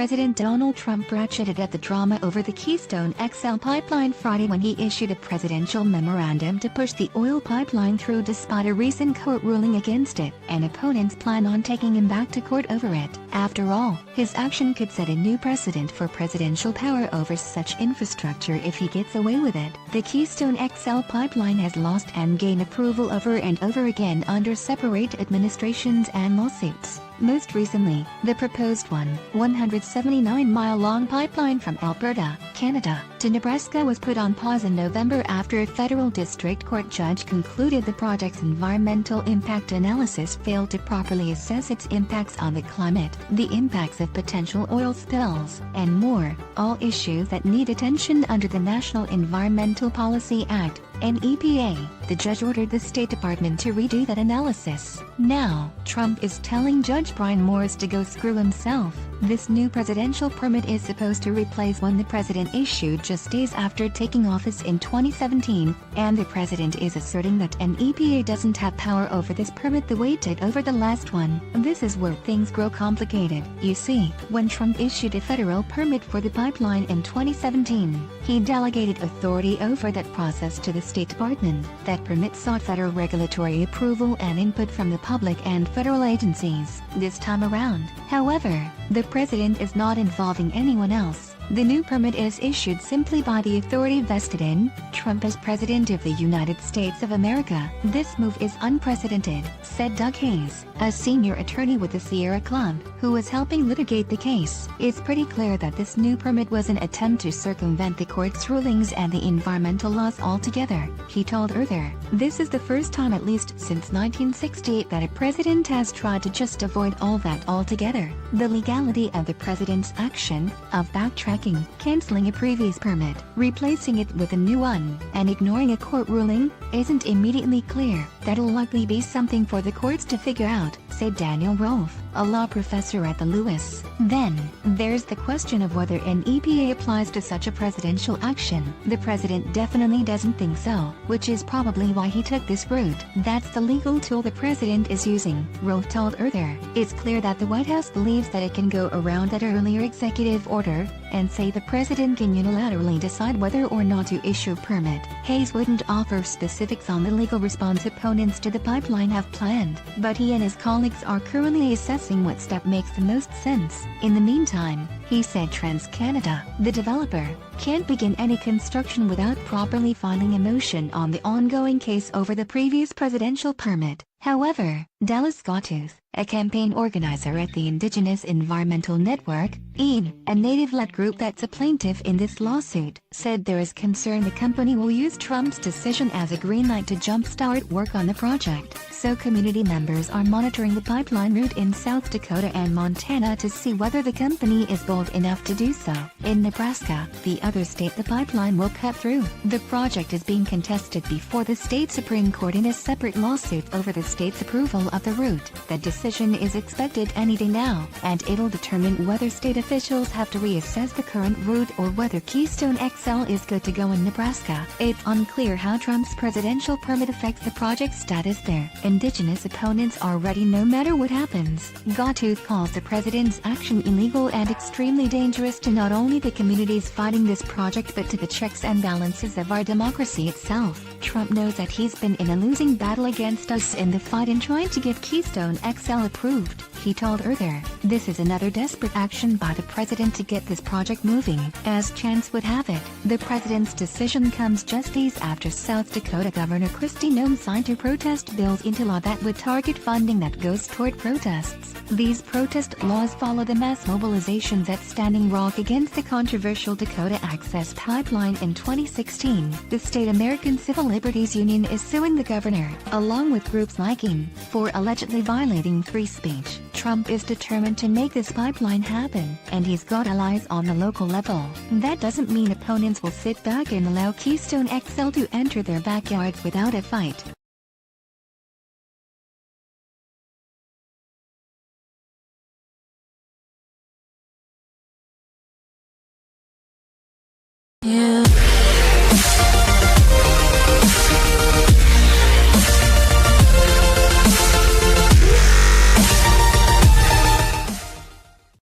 President Donald Trump ratcheted at the drama over the Keystone XL pipeline Friday when he issued a presidential memorandum to push the oil pipeline through despite a recent court ruling against it, and opponents plan on taking him back to court over it. After all, his action could set a new precedent for presidential power over such infrastructure if he gets away with it. The Keystone XL pipeline has lost and gained approval over and over again under separate administrations and lawsuits. Most recently, the proposed 179-mile-long pipeline from Alberta, Canada, to Nebraska was put on pause in November after a federal district court judge concluded the project's environmental impact analysis failed to properly assess its impacts on the climate, the impacts of potential oil spills, and more, all issues that need attention under the National Environmental Policy Act, (NEPA). The judge ordered the State Department to redo that analysis. Now, Trump is telling Judge Brian Morris to go screw himself. This new presidential permit is supposed to replace one the president issued just days after taking office in 2017, and the president is asserting that NEPA doesn't have power over this permit the way it did over the last one. This is where things grow complicated. You see, when Trump issued a federal permit for the pipeline in 2017, he delegated authority over that process to the State Department. That permit sought federal regulatory approval and input from the public and federal agencies. This time around, however, the president is not involving anyone else. The new permit is issued simply by the authority vested in Trump as President of the United States of America. This move is unprecedented, said Doug Hayes, a senior attorney with the Sierra Club, who was helping litigate the case. It's pretty clear that this new permit was an attempt to circumvent the court's rulings and the environmental laws altogether, he told Earther. This is the first time at least since 1968 that a president has tried to just avoid all that altogether. The legality of the president's action, of backtracking, canceling a previous permit, replacing it with a new one, and ignoring a court ruling, isn't immediately clear. That'll likely be something for the courts to figure out, said Daniel Rolfe, a law professor at the Lewis. Then, there's the question of whether an EPA applies to such a presidential action. The president definitely doesn't think so, which is probably why he took this route. That's the legal tool the president is using, Rolfe told Earther. It's clear that the White House believes that it can go around that earlier executive order, and say the president can unilaterally decide whether or not to issue a permit. Hayes wouldn't offer specifics on the legal response opponents to the pipeline have planned, but he and his colleagues are currently assessing what step makes the most sense. In the meantime, he said TransCanada, the developer, can't begin any construction without properly filing a motion on the ongoing case over the previous presidential permit. However, Dallas Gawtooth, a campaign organizer at the Indigenous Environmental Network, IEN, a native-led group that's a plaintiff in this lawsuit, said there is concern the company will use Trump's decision as a green light to jumpstart work on the project. So community members are monitoring the pipeline route in South Dakota and Montana to see whether the company is bold enough to do so. In Nebraska, the other state the pipeline will cut through, the project is being contested before the state Supreme Court in a separate lawsuit over the state's approval of the route. The decision is expected any day now, and it'll determine whether state officials have to reassess the current route or whether Keystone XL is good to go in Nebraska. It's unclear how Trump's presidential permit affects the project's status there. Indigenous opponents are ready no matter what happens. Gawtooth calls the president's action illegal and extremely dangerous to not only the communities fighting this project but to the checks and balances of our democracy itself. Trump knows that he's been in a losing battle against us in the fight in trying to get Keystone XL approved, he told Earther. This is another desperate action by the president to get this project moving. As chance would have it, the president's decision comes just days after South Dakota Governor Kristi Noem signed her protest bills into law that would target funding that goes toward protests. These protest laws follow the mass mobilizations at Standing Rock against the controversial Dakota Access Pipeline in 2016. The State American Civil Liberties Union is suing the governor, along with groups like IEN, for allegedly violating free speech. Trump is determined to make this pipeline happen, and he's got allies on the local level. That doesn't mean opponents will sit back and allow Keystone XL to enter their backyards without a fight.